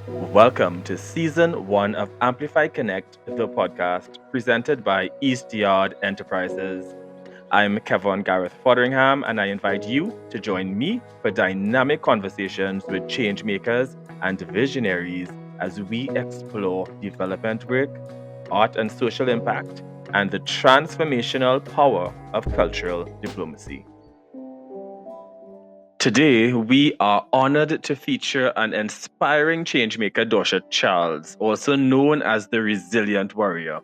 Welcome to Season 1 of Amplify Connect, the podcast presented by East Yard Enterprises. I'm Kevin Gareth Fotheringham, and I invite you to join me for dynamic conversations with changemakers and visionaries as we explore development work, art and social impact, and the transformational power of cultural diplomacy. Today, we are honored to feature an inspiring changemaker, Dawsher Charles, also known as the Resilient Warrior.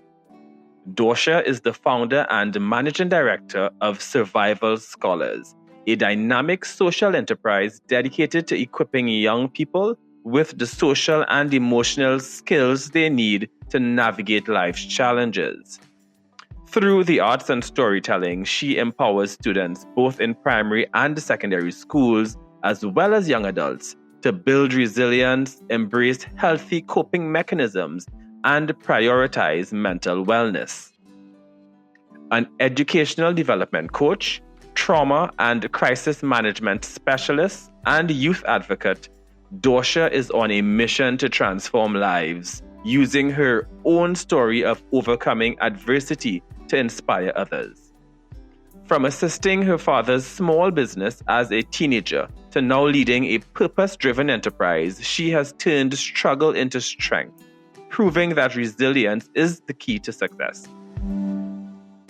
Dawsher is the founder and managing director of Survival Scholars, a dynamic social enterprise dedicated to equipping young people with the social and emotional skills they need to navigate life's challenges. Through the arts and storytelling, she empowers students both in primary and secondary schools, as well as young adults, to build resilience, embrace healthy coping mechanisms, and prioritize mental wellness. An educational development coach, trauma and crisis management specialist, and youth advocate, Dawsher is on a mission to transform lives, using her own story of overcoming adversity to inspire others. From assisting her father's small business as a teenager to now leading a purpose-driven enterprise, she has turned struggle into strength, proving that resilience is the key to success.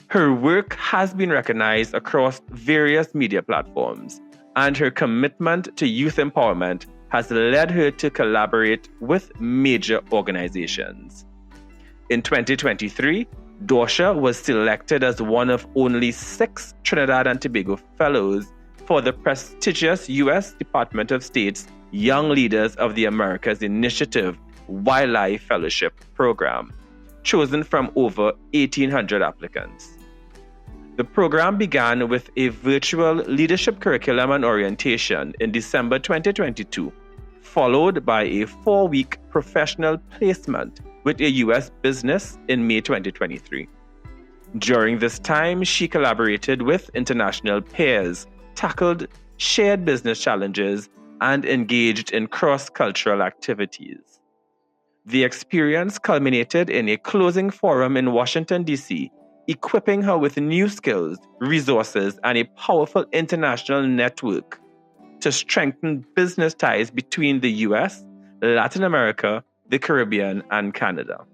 Her work has been recognized across various media platforms, and her commitment to youth empowerment has led her to collaborate with major organizations. In 2023, Dawsher was selected as one of only 6 Trinidad and Tobago Fellows for the prestigious U.S. Department of State's Young Leaders of the Americas Initiative YLAI Fellowship Program, chosen from over 1,800 applicants. The program began with a virtual leadership curriculum and orientation in December 2022, followed by a 4-week professional placement with a U.S. business in May 2023. During this time, she collaborated with international peers, tackled shared business challenges, and engaged in cross-cultural activities. The experience culminated in a closing forum in Washington, D.C., equipping her with new skills, resources, and a powerful international network to strengthen business ties between the U.S., Latin America, the Caribbean, and Canada.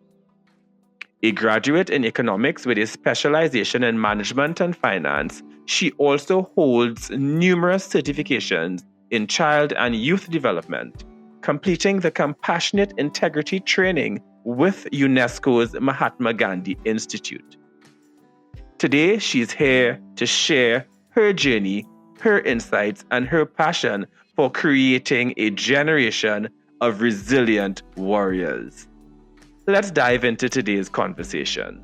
A graduate in economics with a specialization in management and finance, she also holds numerous certifications in child and youth development, completing the Compassionate Integrity Training with UNESCO's Mahatma Gandhi Institute. Today, she's here to share her journey, her insights, and her passion for creating a generation of resilient warriors. Let's dive into today's conversation.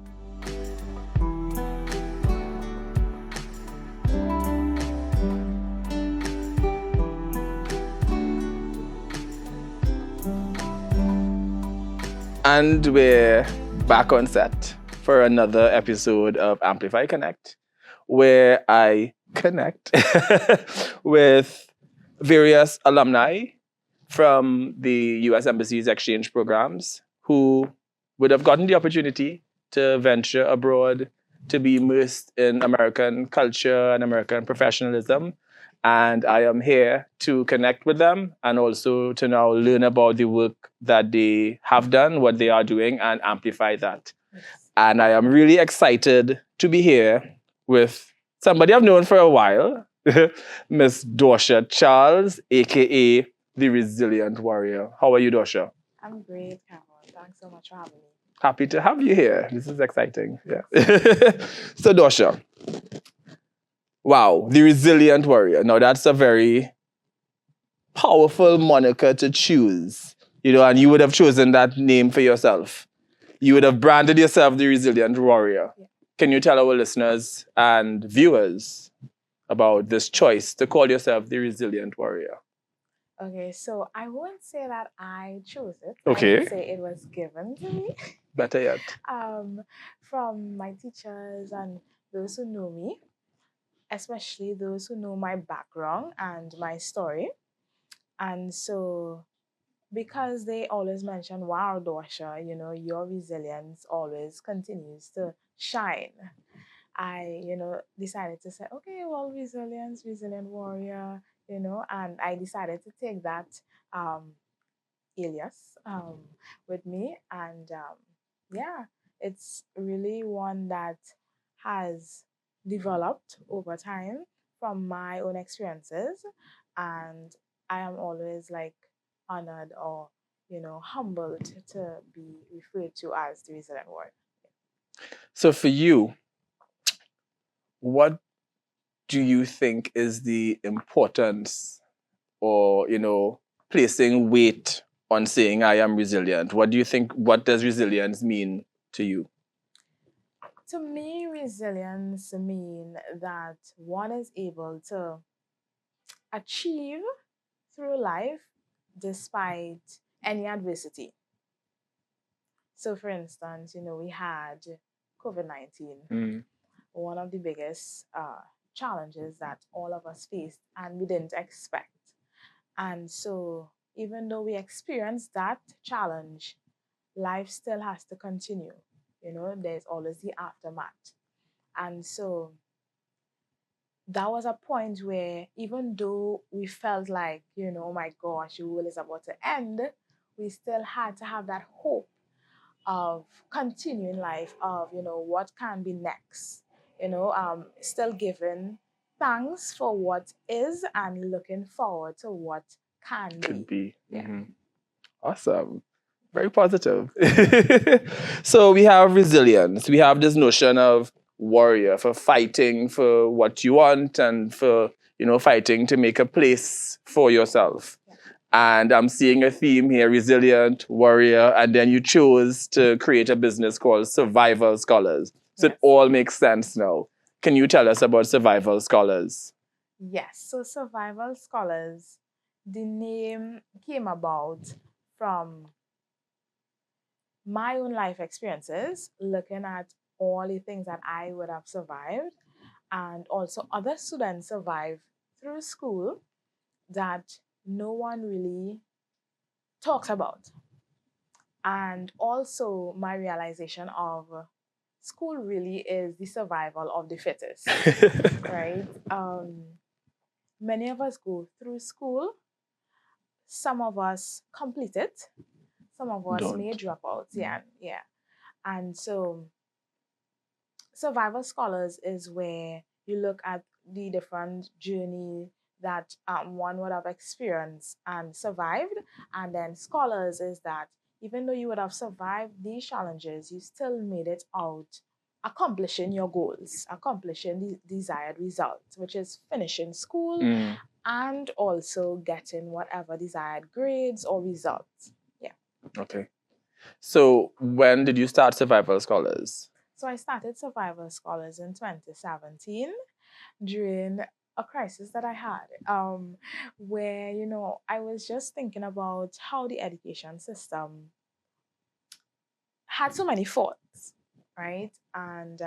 And we're back on set for another episode of Amplify Connect, where I connect with various alumni from the U.S. Embassy's exchange programs who would have gotten the opportunity to venture abroad, to be immersed in American culture and American professionalism. And I am here to connect with them and also to now learn about the work that they have done, what they are doing, and amplify that. And I am really excited to be here with somebody I've known for a while, Miss Dawsher Charles, aka the Resilient Warrior. How are you, Dawsher? I'm great, Carol. Thanks so much for having me. Happy to have you here. This is exciting. Yeah. So, Dawsher, wow, the Resilient Warrior. Now, that's a very powerful moniker to choose, and you would have chosen that name for yourself. You would have branded yourself the Resilient Warrior. Yeah. Can you tell our listeners and viewers about this choice to call yourself the Resilient Warrior? Okay, so I won't say that I chose it. Okay. I would say it was given to me. Better yet. From my teachers and those who know me, especially those who know my background and my story. And so, because they always mention, wow, Dawsher, your resilience always continues to shine. I, decided to say, okay, well, resilience, resilient warrior, and I decided to take that um, alias with me. And yeah, it's really one that has developed over time from my own experiences. And I am always like honored or, humbled to be referred to as the resilient warrior. So for you, what do you think is the importance or, placing weight on saying I am resilient? What do you think, what does resilience mean to you? To me, resilience mean that one is able to achieve through life despite any adversity. So, for instance, we had COVID-19, Mm. one of the biggest challenges that all of us faced and we didn't expect. And so, even though we experienced that challenge, life still has to continue. There's always the aftermath. And so, that was a point where even though we felt like, oh my gosh, the world is about to end, we still had to have that hope of continuing life, of, what can be next, still giving thanks for what is and looking forward to what can Could be. be. Yeah. Mm-hmm. Awesome. Very positive. So we have resilience. We have this notion of warrior for fighting for what you want and for, fighting to make a place for yourself. Yeah. And I'm seeing a theme here, resilient, warrior, and then you chose to create a business called Survival Scholars. So Yes. It all makes sense now. Can you tell us about Survival Scholars? Yes, so Survival Scholars, the name came about from my own life experiences, looking at all the things that I would have survived, and also other students survive through school that no one really talks about. And also my realization of school really is the survival of the fittest, right? Many of us go through school. Some of us complete it. Some of us may Don't. drop out. Yeah, yeah. And so Survival Scholars is where you look at the different journey that one would have experienced and survived. And then Scholars is that even though you would have survived these challenges, you still made it out accomplishing your goals, accomplishing the desired results, which is finishing school Mm. and also getting whatever desired grades or results. Yeah. Okay. So when did you start Survival Scholars? So I started Survival Scholars in 2017 during a crisis that I had, where, I was just thinking about how the education system had so many faults, right? And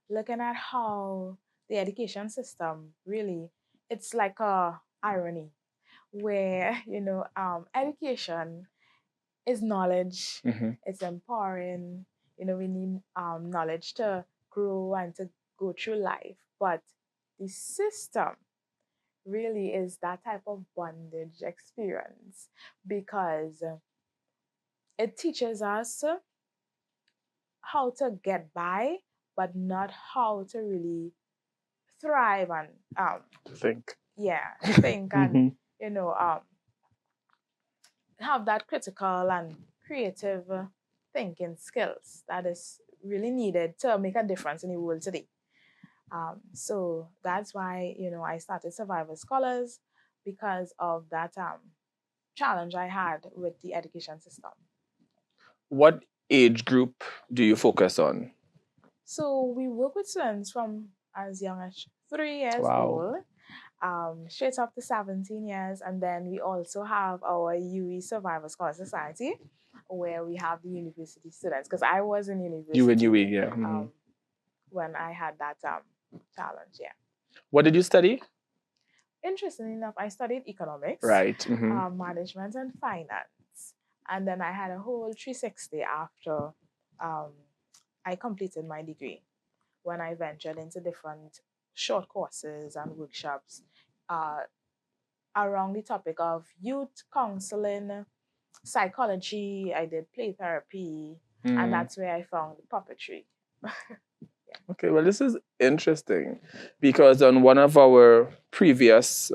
looking at how the education system really, it's like a irony where, education is knowledge, Mm-hmm. it's empowering, we need knowledge to grow and to go through life. But the system really is that type of bondage experience because it teaches us how to get by, but not how to really thrive and Think. yeah, think and Mm-hmm. have that critical and creative thinking skills that is really needed to make a difference in the world today. So that's why I started Survival Scholars because of that challenge I had with the education system. What age group do you focus on? So we work with students from as young as 3 years Wow. old, straight up to 17 years. And then we also have our UE Survival Scholar Society, where we have the university students. Because I was in university You and UE, yeah. Mm-hmm. When I had that challenge, yeah. What did you study? interestingly enough, I studied economics, Right. management, and finance. And then I had a whole 360 after um, I completed my degree when I ventured into different short courses and workshops uh, around the topic of youth counseling, psychology. I did play therapy, and that's where I found puppetry. Okay, well, this is interesting because on one of our previous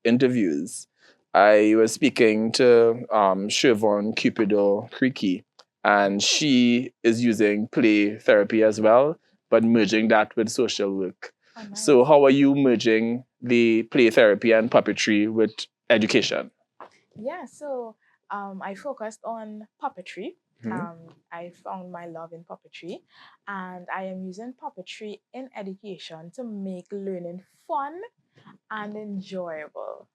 interviews, I was speaking to Siobhan Cupido Creaky, and she is using play therapy as well, but merging that with social work. Oh, nice. So, how are you merging the play therapy and puppetry with education? Yeah, so I focused on puppetry. I found my love in puppetry, and I am using puppetry in education to make learning fun and enjoyable.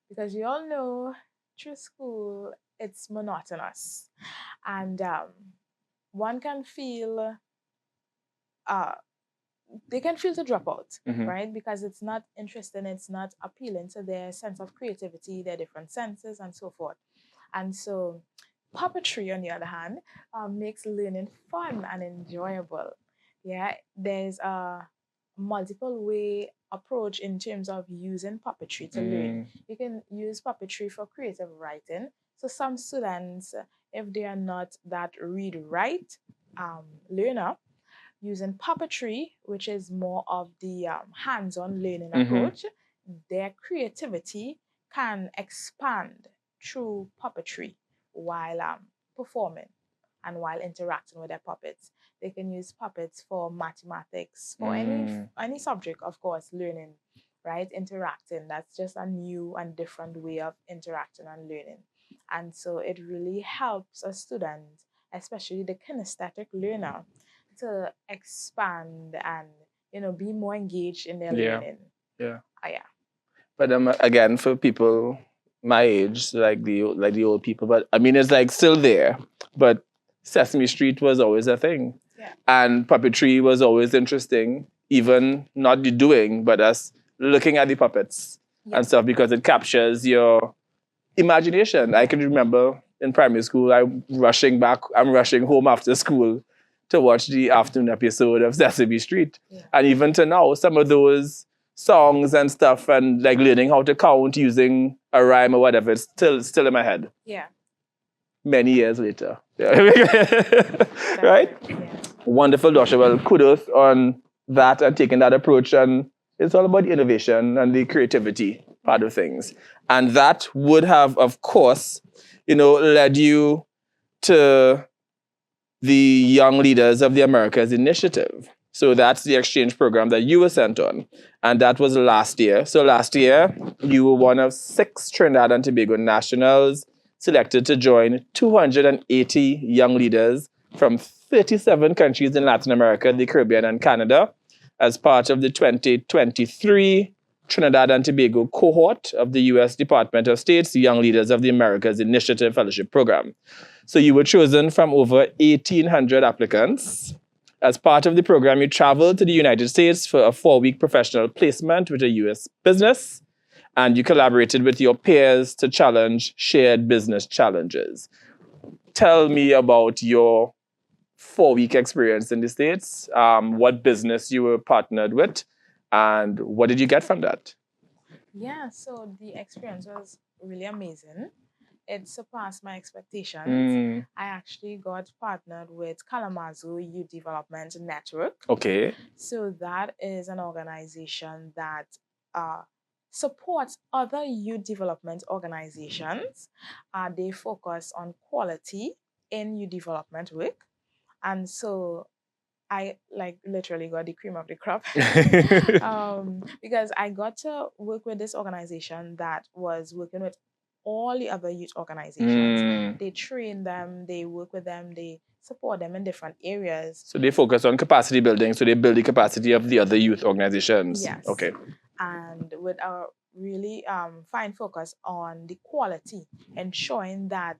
Because you all know through school it's monotonous, and one can feel uh, they can feel to drop out, right? Because it's not interesting, it's not appealing to their sense of creativity, their different senses, and so forth. And so, puppetry, on the other hand, makes learning fun and enjoyable. Yeah, there's a multiple way approach in terms of using puppetry to learn. You can use puppetry for creative writing. So some students, if they are not that read write learner, using puppetry, which is more of the hands-on learning approach, their creativity can expand through puppetry while performing and while interacting with their puppets. They can use puppets for mathematics, for any subject, of course, learning, right? Interacting. That's just a new and different way of interacting and learning. And so it really helps a student, especially the kinesthetic learner, to expand and be more engaged in their learning. Yeah. Yeah. But again, for people my age, like the old people, but I mean, it's like still there. But Sesame Street was always a thing, and puppetry was always interesting. Even not the doing, but us looking at the puppets and stuff because it captures your imagination. I can remember in primary school, I'm rushing home after school to watch the afternoon episode of Sesame Street. And even to now, some of those songs and stuff and like learning how to count using a rhyme or whatever, it's still in my head. Yeah. Many years later. Right? Yeah. Wonderful, Dawsher. Well, kudos on that and taking that approach. And it's all about the innovation and the creativity part of things. And that would have, of course, led you to the Young Leaders of the Americas initiative. So that's the exchange program that you were sent on. And that was last year. So last year, you were one of 6 Trinidad and Tobago nationals selected to join 280 young leaders from 37 countries in Latin America, the Caribbean, and Canada as part of the 2023 Trinidad and Tobago cohort of the U.S. Department of State's Young Leaders of the Americas Initiative Fellowship Program. So you were chosen from over 1,800 applicants. As part of the program, you traveled to the United States for a 4-week professional placement with a U.S. business, and you collaborated with your peers to challenge shared business challenges. Tell me about your 4-week experience in the States, what business you were partnered with, and what did you get from that? Yeah, so the experience was really amazing. It surpassed my expectations. I actually got partnered with Kalamazoo Youth Development Network. Okay. So that is an organization that supports other youth development organizations. They focus on quality in youth development work. And so I literally got the cream of the crop because I got to work with this organization that was working with all the other youth organizations. They train them, they work with them, they support them in different areas. So they focus on capacity building, so they build the capacity of the other youth organizations. Yes. Okay. And with a really fine focus on the quality, ensuring that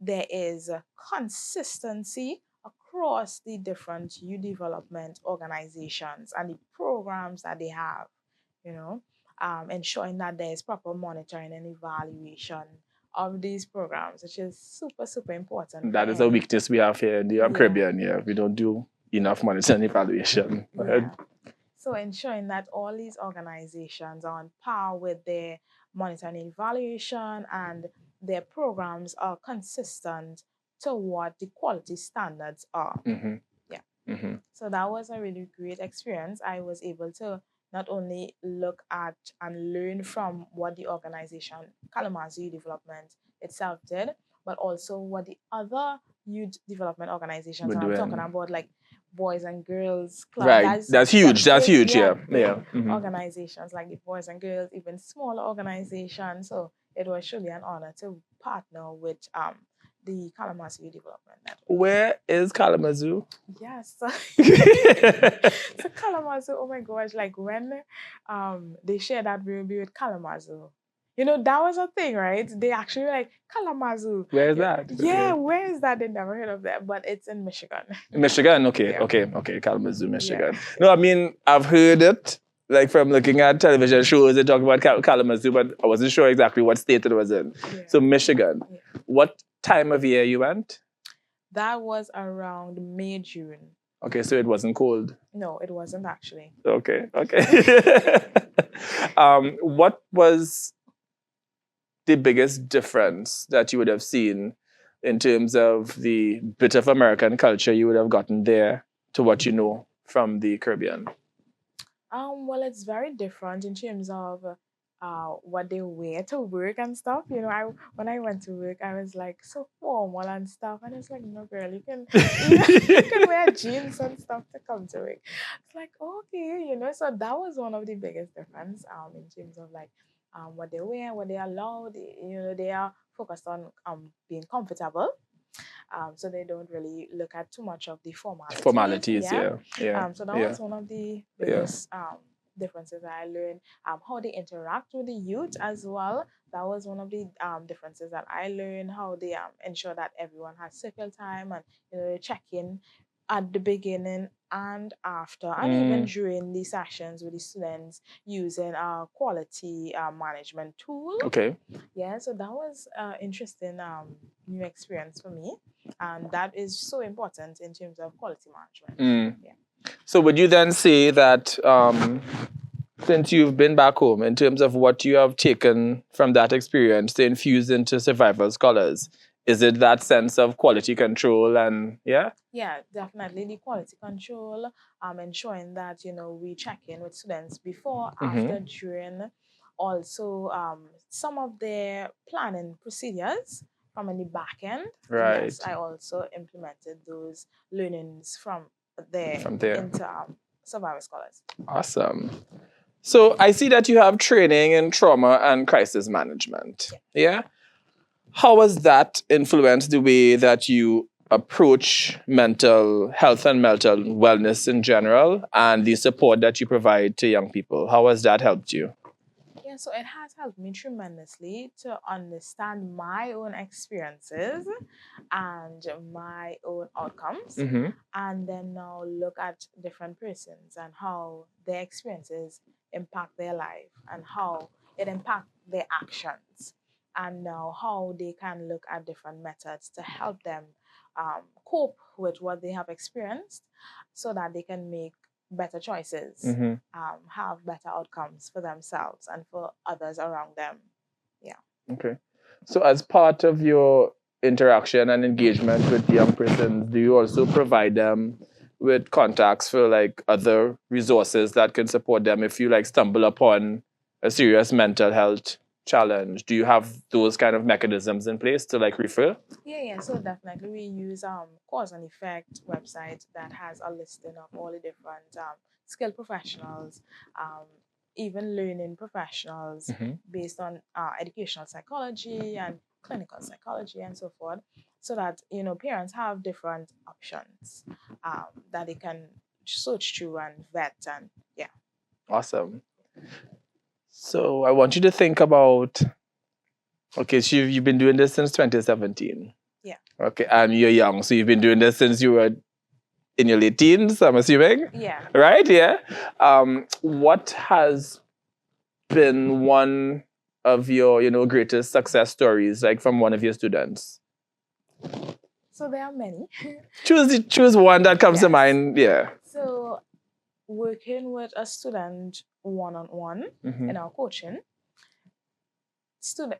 there is consistency across the different youth development organizations and the programs that they have, ensuring that there is proper monitoring and evaluation of these programs, which is super, super important. That is a weakness we have here in the Caribbean. Yeah, we don't do enough monitoring and evaluation. Go ahead. So ensuring that all these organizations are on par with their monitoring and evaluation and their programs are consistent to what the quality standards are. So that was a really great experience. I was able to not only look at and learn from what the organization Kalamazoo Youth Development itself did, but also what the other youth development organizations, and I'm talking about like Boys and Girls Club. Right, that's huge. That's huge. Yeah. Organizations like the Boys and Girls, even smaller organizations. So it was truly an honor to partner with the Kalamazoo Youth Development Network. Where is Kalamazoo? Yes. So Kalamazoo, oh my gosh, like when they shared that we will be with Kalamazoo. You know, that was a thing, right? They actually were like, Kalamazoo. Where is that? Yeah, where is that? They never heard of that, but it's in Michigan. Michigan, okay. Kalamazoo, Michigan. Yeah. No, I mean, I've heard it, like from looking at television shows, they talk about Kalamazoo, but I wasn't sure exactly what state it was in. Yeah. So Michigan. Yeah. What time of year you went? That was around May, June. Okay, so it wasn't cold? No, it wasn't actually. Okay. What was the biggest difference that you would have seen in terms of the bit of American culture you would have gotten there to what you know from the Caribbean? Well, it's very different in terms of what they wear to work and stuff. You know, when I went to work, I was like so formal and stuff, and it's like, no, girl, you can wear jeans and stuff to come to work. It's like, okay, you know. So that was one of the biggest difference in terms of like what they wear, what they allow. You know, they are focused on being comfortable. So they don't really look at too much of the formalities. Yeah. So that was one of the biggest differences I learned. How they interact with the youth as well. That was one of the differences that I learned. How they ensure that everyone has circle time and they check in at the beginning and after, and even during the sessions with the students using a quality management tool. Okay. Yeah, so that was interesting new experience for me, and that is so important in terms of quality management. Yeah. So would you then say that since you've been back home, in terms of what you have taken from that experience to infuse into Survival Scholars, is it that sense of quality control and Yeah, definitely the quality control, ensuring that we check in with students before, after, during, also some of their planning procedures from in the back end. Right. Yes, I also implemented those learnings from there into Survival Scholars. Awesome. So I see that you have training in trauma and crisis management. Yeah? How has that influenced the way that you approach mental health and mental wellness in general and the support that you provide to young people? How has that helped you? Yeah, so it has helped me tremendously to understand my own experiences and my own outcomes, and then now look at different persons and how their experiences impact their life and how it impacts their actions, and now how they can look at different methods to help them cope with what they have experienced so that they can make better choices, have better outcomes for themselves and for others around them. Yeah. Okay. So as part of your interaction and engagement with young persons, do you also provide them with contacts for like other resources that can support them if you like stumble upon a serious mental health challenge? Do you have those kind of mechanisms in place to like refer? Yeah. So definitely we use Cause and Effect website that has a listing of all the different skilled professionals, even learning professionals based on educational psychology and clinical psychology and so forth, so that parents have different options that they can search through and vet and yeah. Awesome. So I want you to think about, okay, so you've been doing this since 2017. Yeah. Okay, and you're young, so you've been doing this since you were in your late teens, I'm assuming? Yeah. Right, yeah. What has been one of your, greatest success stories, like from one of your students? So there are many. Choose one that comes to Yes. mind. Yeah. So working with a student one-on-one Mhm. in our coaching,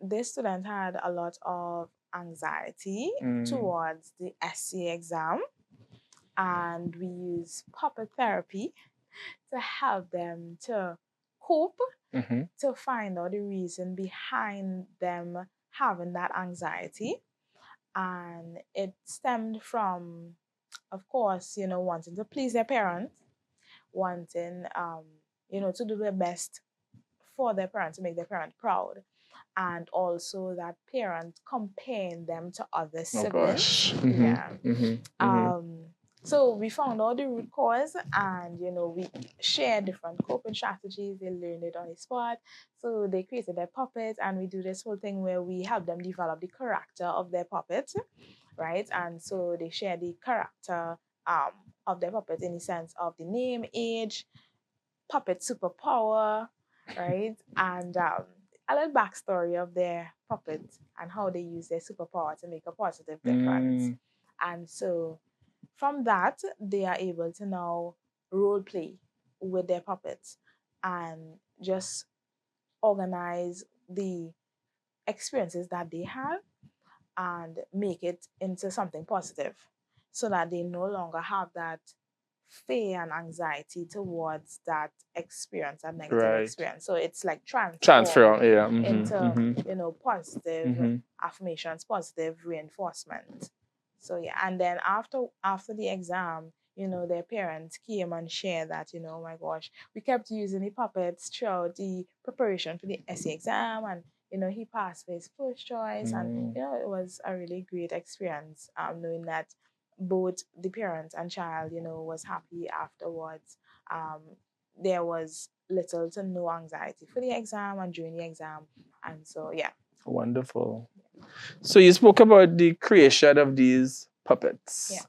this student had a lot of anxiety towards the SC exam, and we use puppet therapy to help them to cope, Mhm. to find out the reason behind them having that anxiety. And it stemmed from, of course, wanting to please their parents, wanting, to do their best for their parents, to make their parent proud, and also that parent comparing them to other Oh siblings. gosh. Yeah. Mhm. So we found out the root cause, and we shared different coping strategies. They learned it on the spot. So they created their puppet, and we do this whole thing where we help them develop the character of their puppet, right? And so they share the character of their puppet in the sense of the name, age, puppet superpower, right? And a little backstory of their puppet and how they use their superpower to make a positive difference. And so from that, they are able to now role play with their puppets and just organize the experiences that they have and make it into something positive so that they no longer have that fear and anxiety towards that experience, that negative Right. experience. So it's like Transfer. Yeah. into positive Mhm. affirmations, positive reinforcement. So yeah, and then after the exam, their parents came and shared that, oh my gosh, we kept using the puppets throughout the preparation for the essay exam, and he passed for his first choice, and it was a really great experience, knowing that both the parent and child, was happy afterwards. There was little to no anxiety for the exam and during the exam, and so yeah. Wonderful. So you spoke about the creation of these puppets. Yeah.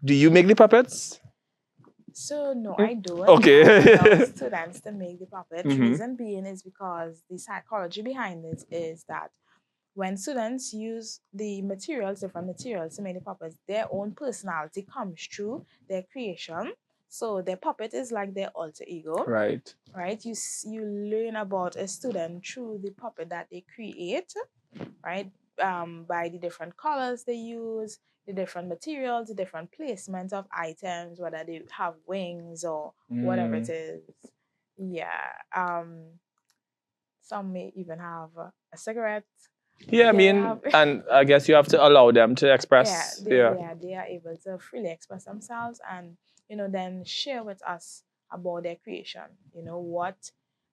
Do you make the puppets? So no, I don't. Okay. I allow students to make the puppets. Mhm. Reason being is because the psychology behind it is that when students use different materials to make the puppets, their own personality comes through their creation. So their puppet is like their alter ego, Right. right? You learn about a student through the puppet that they create, right? By the different colors they use, the different materials, the different placement of items, whether they have wings or whatever it is. Yeah. Some may even have a cigarette. Yeah, I They mean, have, and I guess you have to allow them to yeah, express. they are able to freely express themselves and then share with us about their creation.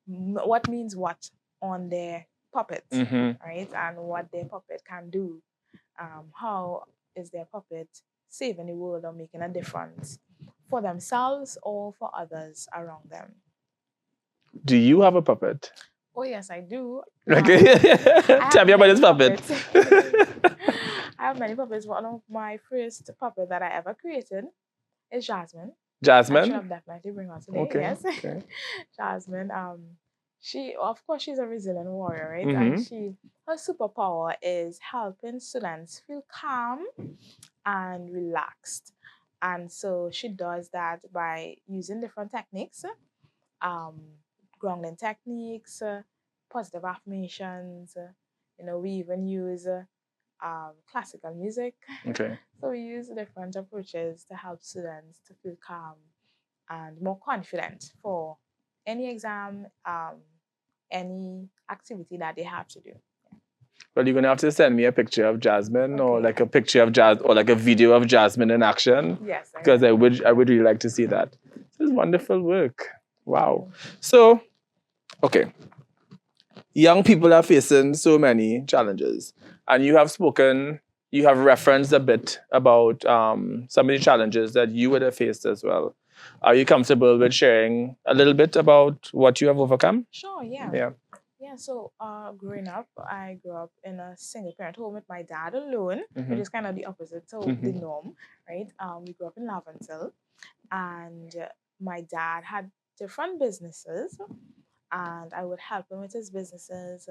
What means what on their puppet, Mhm. right? And what their puppet can do. How is their puppet saving the world or making a difference for themselves or for others around them? Do you have a puppet? Oh yes, I do. Okay. I Tell have me about many this puppet. puppets. I have many puppets. One of my first puppet that I ever created is Jasmine. I should Jasmine? have definitely bring her today. Okay. Yes, Okay. Jasmine. She, of course, she's a resilient warrior, right? Mhm. And her superpower is helping students feel calm and relaxed. And so she does that by using different techniques, um, grounding techniques, positive affirmations. We even use classical music. Okay. So we use different approaches to help students to feel calm and more confident for any exam, any activity that they have to do. Well, you're gonna have to send me a picture of Jasmine, or Okay. like a picture of or like a video of Jasmine in action. Yes, Because I would really like to see that. This is wonderful work. Wow. So, okay. Young people are facing so many challenges, and you have referenced a bit about some of the challenges that you would have faced as well. Are you comfortable with sharing a little bit about what you have overcome? Sure, yeah. Yeah. Yeah, so growing up, I grew up in a single parent home with my dad alone, which Mhm. is kind of the opposite to the norm, right? We grew up in Laventille, and my dad had different businesses, and I would help him with his businesses.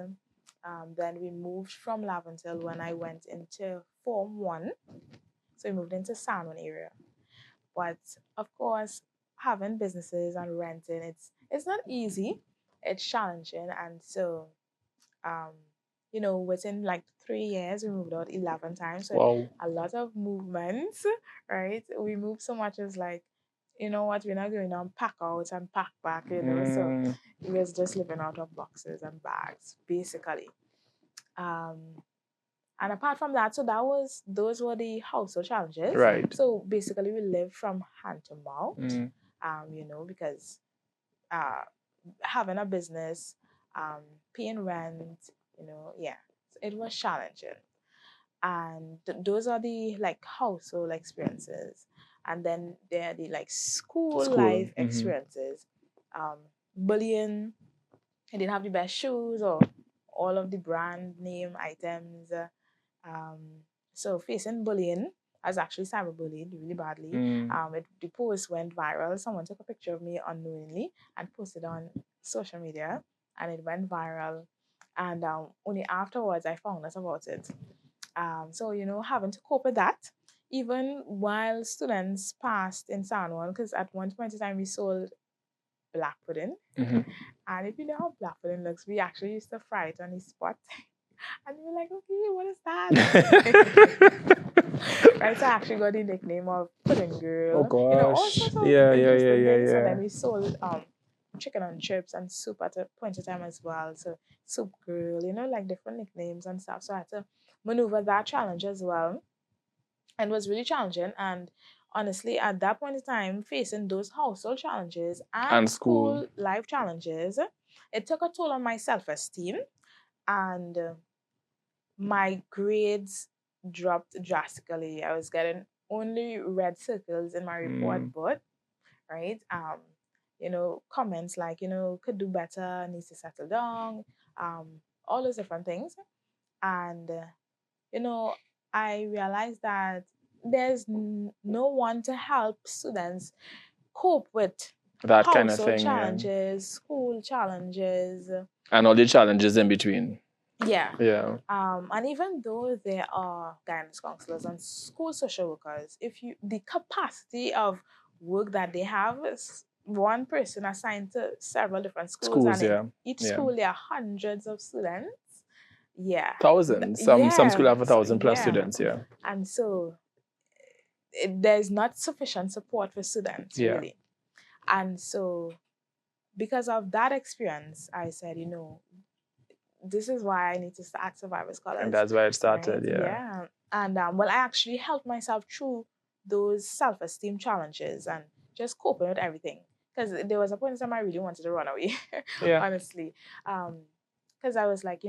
Then we moved from Laventille when I went into Form 1. So we moved into San Juan area. But of course, having businesses and renting, it's not easy. It's challenging. And so um, within like 3 years, we moved out 11 times. So Wow. a lot of movements, right? We moved so much as like, you know what, we're not going to pack out and pack back, So we was just living out of boxes and bags, basically. And apart from that, so those were the household challenges. Right. So basically, we lived from hand to mouth, Mm. Because having a business, paying rent, yeah, so it was challenging. And those are the like household experiences. And then there are the like school life experiences. Bullying, I didn't have the best shoes or all of the brand name items. So facing bullying, I was actually cyberbullied really badly. The post went viral. Someone took a picture of me unknowingly and posted on social media, and it went viral. And only afterwards I found out about it. So having to cope with that, even while students passed in San Juan, because at one point in time we sold black pudding. And if you know how black pudding looks, we actually used to fry it on the spot. And we were like, okay, what is that? Right, so I actually got the nickname of Pudding Girl. Oh gosh. All sorts of Yeah. things. So then we sold chicken and chips and soup at a point in time as well. So Soup Girl, like different nicknames and stuff. So I had to maneuver that challenge as well. And it was really challenging. And honestly, at that point in time, facing those household challenges and school life challenges, it took a toll on my self-esteem. And my grades dropped drastically. I was getting only red circles in my report board, right? Comments like, could do better, needs to settle down, all those different things. And, I realized that there's no one to help students cope with that kind of thing, challenges, school challenges, and all the challenges in between. Yeah. Yeah. And even though there are guidance counselors and school social workers, the capacity of work that they have is one person assigned to several different schools, and in each school there are hundreds of students. Yeah. Thousands. Some school have 1,000 plus students, yeah. And so there's not sufficient support for students, really. And so because of that experience, I said, this is why I need to start Survivor Scholars. And that's why it started, right? Yeah. And I actually helped myself through those self-esteem challenges and just coping with everything. Because there was a point in time I really wanted to run away, honestly. Because I was like,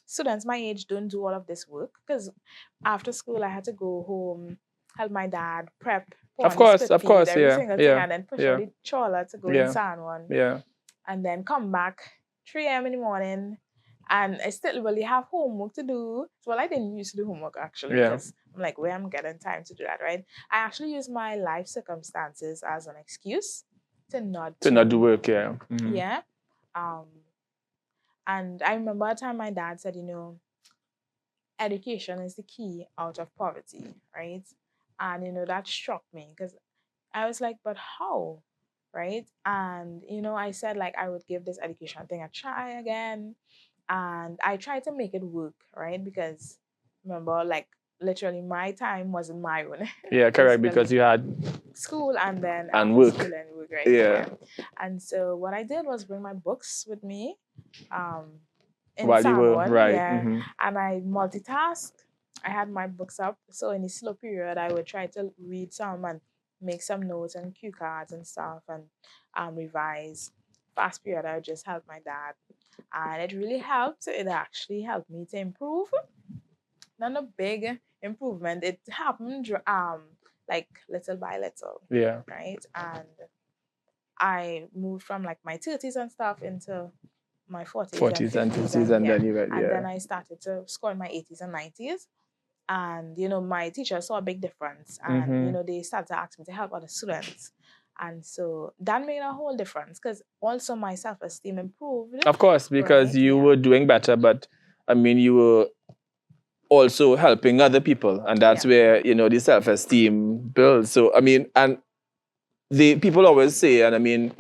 students my age don't do all of this work. Because after school, I had to go home, help my dad prep. Of course, every single thing, and then push out the trawler to go in San Juan. Yeah. And then come back 3 a.m. in the morning. And I still really have homework to do. Well, I didn't used to do homework actually. Because I'm like, where I'm getting time to do that, right? I actually use my life circumstances as an excuse to not do work, yeah. Yeah. And I remember a time my dad said, education is the key out of poverty, right? And that struck me because I was like, but how? Right? And I said like I would give this education thing a try again. And I tried to make it work, right? Because remember, like literally my time wasn't my own. Yeah, correct, because you had school and then work. School and work, right? Yeah. And so what I did was bring my books with me. In while you were right. Yeah. And I multitasked. I had my books up. So in the slow period, I would try to read some and make some notes and cue cards and stuff and revise. Fast period, I would just help my dad. And it really helped. It actually helped me to improve. Not a big improvement. It happened like little by little. Yeah. Right? And I moved from like my 30s and stuff into my 40s and 50s and then you went, and then I started to score in my 80s and 90s. And, my teachers saw a big difference. And, they started to ask me to help other students. And so that made a whole difference because also my self-esteem improved. Of course, because Right, you yeah. were doing better, but I mean, you were also helping other people, and that's Yeah. where the self-esteem builds. So I mean, and the people always say, and I mean,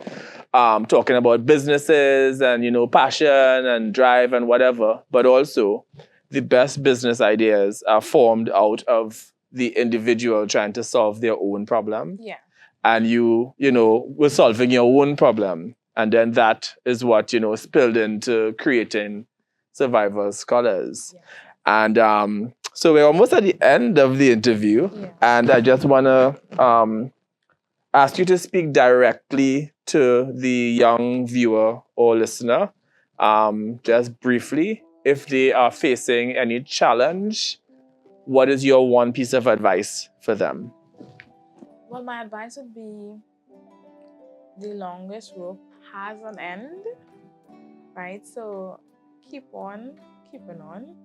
talking about businesses and passion and drive and whatever, but also the best business ideas are formed out of the individual trying to solve their own problem. Yeah. And you were solving your own problem, and then that is what spilled into creating Survivor Scholars. Yeah. And so we're almost at the end of the interview, Yeah. and I just want to ask you to speak directly to the young viewer or listener, just briefly, if they are facing any challenge, what is your one piece of advice for them? Well, my advice would be the longest rope has an end, right? So keep on keeping on.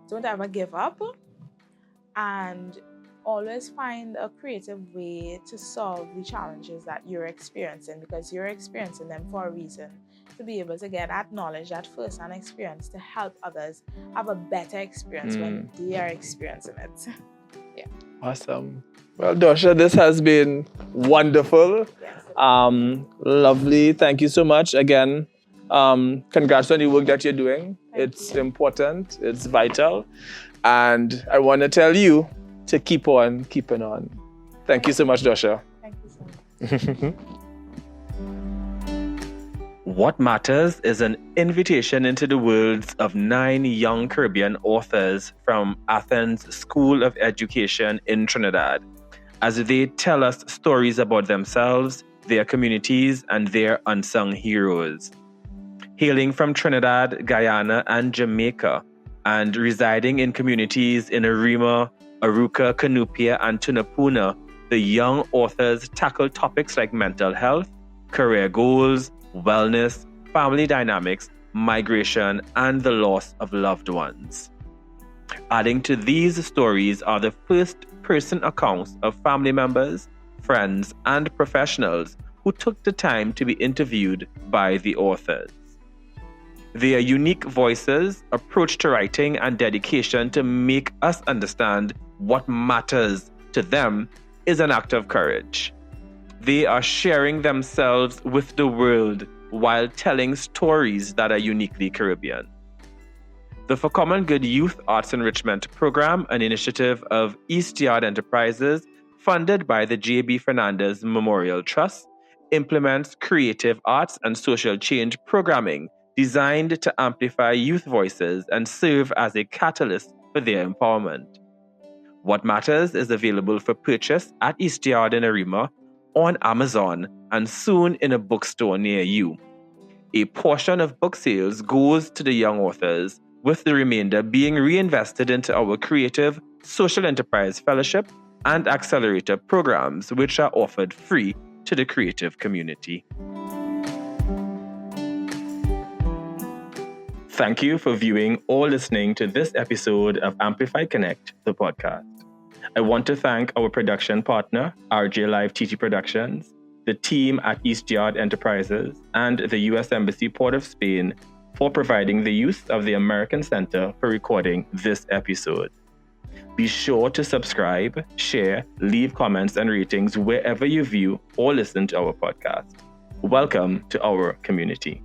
Don't ever give up, and always find a creative way to solve the challenges that you're experiencing, because you're experiencing them for a reason, to be able to get that knowledge, that first-hand experience, to help others have a better experience when they are experiencing it. Yeah. Awesome. Well, Dawsher, this has been wonderful. Yes. Lovely. Thank you so much again. Congrats on the work that you're doing. It's important. It's vital. And I want to tell you to keep on keeping on. Thank you so much, Dawsher. Thank you so much. What Matters is an invitation into the worlds of 9 young Caribbean authors from Athens School of Education in Trinidad, as they tell us stories about themselves, their communities, and their unsung heroes. Hailing from Trinidad, Guyana, and Jamaica, and residing in communities in Arima, Aruca, Canupia, and Tunapuna, the young authors tackle topics like mental health, career goals, wellness, family dynamics, migration, and the loss of loved ones. Adding to these stories are the first-person accounts of family members, friends, and professionals who took the time to be interviewed by the authors. Their unique voices, approach to writing, and dedication to make us understand what matters to them is an act of courage. They are sharing themselves with the world while telling stories that are uniquely Caribbean. The For Common Good Youth Arts Enrichment Program, an initiative of East Yard Enterprises, funded by the J.B. Fernandez Memorial Trust, implements creative arts and social change programming designed to amplify youth voices and serve as a catalyst for their empowerment. What Matters is available for purchase at East Yard in Arima, on Amazon, and soon in a bookstore near you. A portion of book sales goes to the young authors, with the remainder being reinvested into our creative social enterprise fellowship and accelerator programs, which are offered free to the creative community. Thank you for viewing or listening to this episode of Amplify Connect, the podcast. I want to thank our production partner, RJ Live TT Productions, the team at East Yard Enterprises, and the U.S. Embassy Port of Spain for providing the use of the American Center for recording this episode. Be sure to subscribe, share, leave comments and ratings wherever you view or listen to our podcast. Welcome to our community.